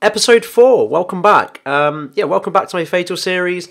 Episode 4, welcome back. Welcome back to my F8TAL series.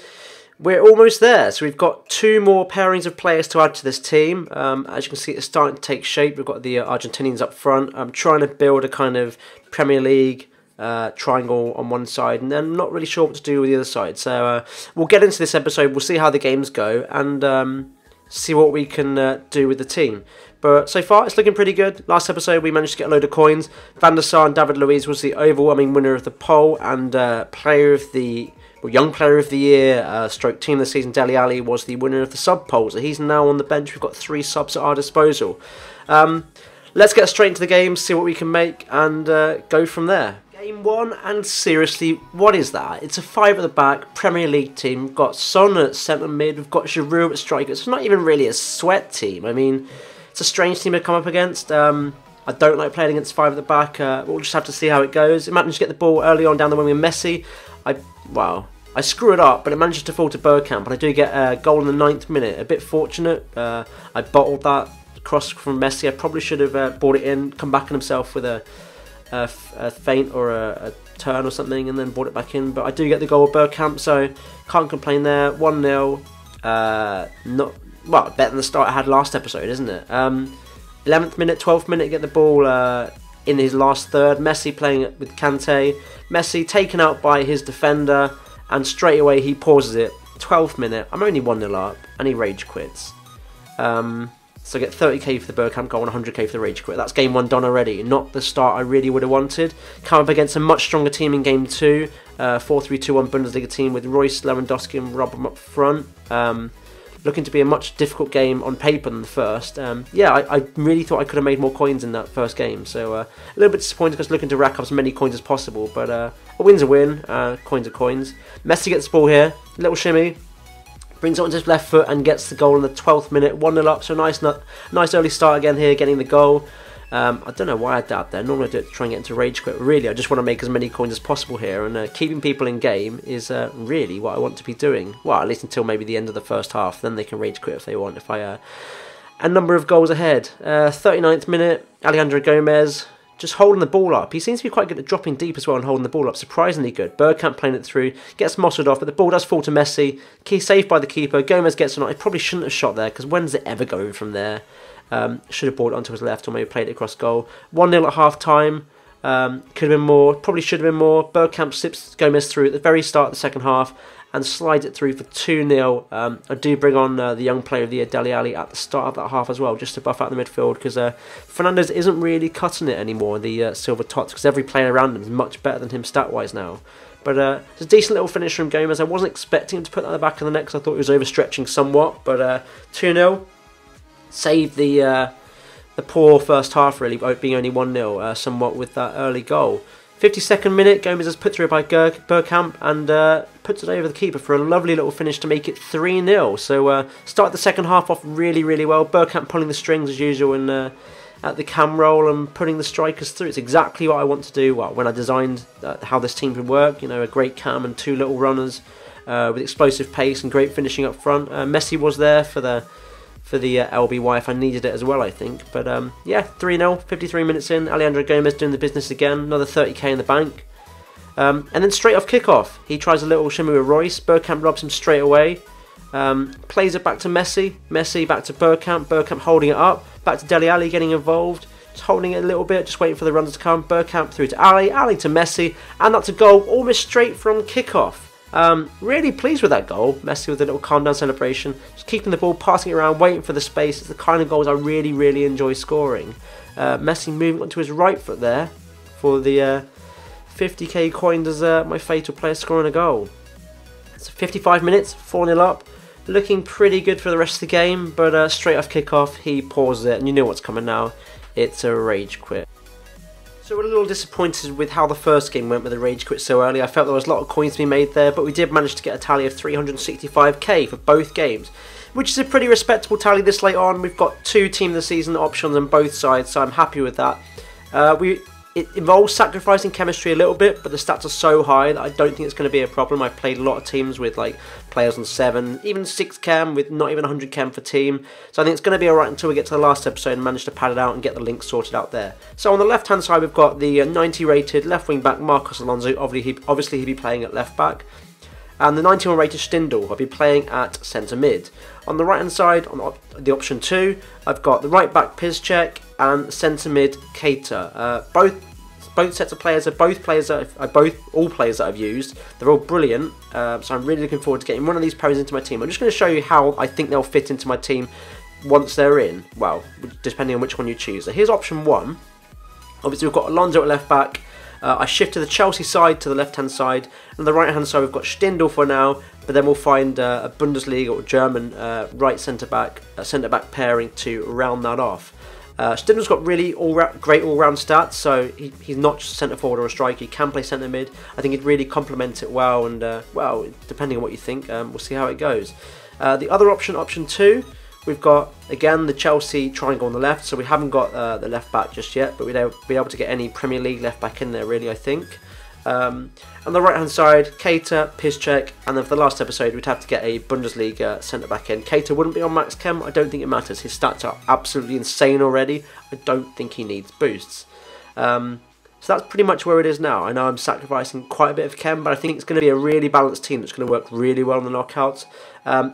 We're almost there, so we've got 2 more pairings of players to add to this team. As you can see, it's starting to take shape. We've got the Argentinians up front. I'm trying to build a kind of Premier League triangle on one side, and then I'm not really sure what to do with the other side. So we'll get into this episode, we'll see how the games go, and see what we can do with the team. But so far, it's looking pretty good. Last episode, we managed to get a load of coins. Van der Sar and David Luiz was the overwhelming winner of the poll, and Young Player of the Year, stroke Team of the Season, Dele Alli was the winner of the sub poll. So he's now on the bench. We've got 3 subs at our disposal. Let's get straight into the game, see what we can make, and go from there. Game 1, and seriously, what is that? It's a 5 at the back Premier League team. We've got Son at centre mid. We've got Giroud at striker. It's not even really a sweat team. I mean, it's a strange team to come up against. I don't like playing against 5 at the back. We'll just have to see how it goes. It managed to get the ball early on down the wing with Messi. I screw it up, but it manages to fall to Bergkamp, and I do get a goal in the 9th minute. A bit fortunate. I bottled that cross from Messi. I probably should have brought it in, come back on himself with a feint or a turn or something, and then brought it back in. But I do get the goal with Bergkamp, so can't complain there. 1-0. Better than the start I had last episode, isn't it? 11th minute, 12th minute, get the ball in his last third. Messi playing it with Kante. Messi taken out by his defender, and straight away he pauses it. 12th minute, I'm only 1-0 up, and he rage quits. So I get 30k for the Bergkamp goal and 100k for the rage quit. That's game 1 done already. Not the start I really would have wanted. Come up against a much stronger team in game 2. 4-3-2-1 Bundesliga team with Royce, Lewandowski and Robben up front. Looking to be a much difficult game on paper than the first. I really thought I could have made more coins in that first game. So a little bit disappointed because looking to rack up as many coins as possible. But a win's a win. Coins are coins. Messi gets the ball here. Little shimmy. Brings it onto his left foot and gets the goal in the 12th minute. 1-0 up. So nice early start again here, getting the goal. I don't know why I dabbed there. Normally I do it to try and get into rage quit. Really, I just want to make as many coins as possible here, and keeping people in game is really what I want to be doing. Well, at least until maybe the end of the first half. Then they can rage quit if they want. If a number of goals ahead. 39th minute, Alejandro Gomez just holding the ball up. He seems to be quite good at dropping deep as well and holding the ball up. Surprisingly good. Bergkamp playing it through. Gets mossled off, but the ball does fall to Messi. Key saved by the keeper. Gomez gets it on. He probably shouldn't have shot there, because when does it ever go from there? Should have brought it onto his left, or maybe played it across goal. 1-0 at half time. Could have been more. Probably should have been more. Bergkamp slips Gomez through at the very start of the second half and slides it through for 2-0. I do bring on the young player of the year, Dele Alli, at the start of that half as well, just to buff out the midfield, because Fernandes isn't really cutting it anymore, the silver tots, because every player around him is much better than him stat-wise now. But it's a decent little finish from Gomez. I wasn't expecting him to put that on the back of the net, because I thought he was overstretching somewhat, but 2-0. Saved the poor first half, really, being only 1-0, somewhat with that early goal. 52nd minute, Gomez is put through by Bergkamp and puts it over the keeper for a lovely little finish to make it 3-0. So start the second half off really, really well. Bergkamp pulling the strings as usual at the cam roll and putting the strikers through. It's exactly what I want to do. Well, when I designed how this team would work, you know, a great cam and 2 little runners with explosive pace and great finishing up front. Messi was there for the LBY if I needed it as well, I think. But 3-0, 53 minutes in. Alejandro Gomez doing the business again. Another 30k in the bank. And then straight off kickoff, he tries a little shimmy with Royce. Bergkamp robs him straight away. Plays it back to Messi. Messi back to Bergkamp. Bergkamp holding it up. Back to Dele Alli getting involved. Just holding it a little bit, just waiting for the runners to come. Bergkamp through to Alli. Alli to Messi. And that's a goal almost straight from kickoff. Really pleased with that goal. Messi with a little calm down celebration, just keeping the ball, passing it around, waiting for the space. It's the kind of goals I really, really enjoy scoring. Messi moving onto his right foot there for the 50k coin as my F8TAL player scoring a goal. It's 55 minutes, 4-0 up. Looking pretty good for the rest of the game, but straight off kickoff, he pauses it, and you know what's coming now. It's a rage quit. So we're a little disappointed with how the first game went with the rage quit so early. I felt there was a lot of coins to be made there, but we did manage to get a tally of 365k for both games, which is a pretty respectable tally this late on. We've got 2 team of the season options on both sides, so I'm happy with that. We It involves sacrificing chemistry a little bit, but the stats are so high that I don't think it's going to be a problem. I've played a lot of teams with like players on 7, even 6 chem, with not even 100 chem for team. So I think it's going to be alright until we get to the last episode and manage to pad it out and get the links sorted out there. So on the left hand side we've got the 90 rated left wing back Marcos Alonso, obviously he'll be playing at left back. And the 91 rated Stindl, I'll be playing at centre mid. On the right hand side, on the option 2, I've got the right back Piszczek and centre mid Keita. Both sets of players are all players that I've used. They're all brilliant, so I'm really looking forward to getting one of these pairings into my team. I'm just going to show you how I think they'll fit into my team once they're in. Well, depending on which one you choose. So here's option 1. Obviously we've got Alonso at left back. I shifted the Chelsea side to the left-hand side, and the right-hand side we've got Stindl for now, but then we'll find a Bundesliga or German right centre-back pairing to round that off. Stindl's got really great all-round stats, so he's not just centre-forward or a striker, he can play centre-mid. I think he'd really complement it well, and well, depending on what you think, we'll see how it goes. The other option, option 2, we've got, again, the Chelsea triangle on the left, so we haven't got the left back just yet, but we'd be able to get any Premier League left back in there, really, I think. On the right hand side, Keita, Piszczek, and then for the last episode we'd have to get a Bundesliga centre back in. Keita wouldn't be on max chem, I don't think it matters, his stats are absolutely insane already, I don't think he needs boosts. So that's pretty much where it is now. I know I'm sacrificing quite a bit of chem, but I think it's going to be a really balanced team that's going to work really well in the knockouts.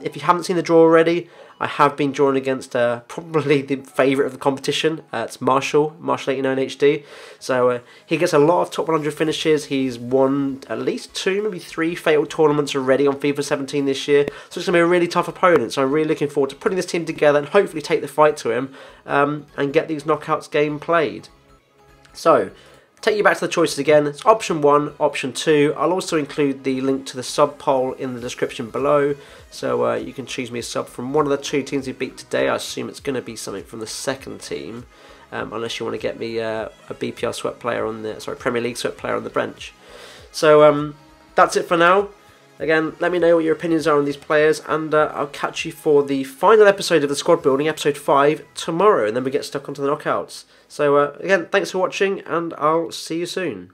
If you haven't seen the draw already, I have been drawing against probably the favourite of the competition. It's Marshall 89 HD. So he gets a lot of top 100 finishes. He's won at least 2, maybe 3 fatal tournaments already on FIFA 17 this year. So it's going to be a really tough opponent. So I'm really looking forward to putting this team together and hopefully take the fight to him and get these knockouts game played. So, take you back to the choices again. It's option 1, option 2. I'll also include the link to the sub poll in the description below, so you can choose me a sub from one of the 2 teams we beat today. I assume it's going to be something from the second team, unless you want to get me a BPL sweat player on the Premier League sweat player on the bench. So that's it for now. Again, let me know what your opinions are on these players, and I'll catch you for the final episode of the squad building, episode 5, tomorrow, and then we get stuck onto the knockouts. So again, thanks for watching, and I'll see you soon.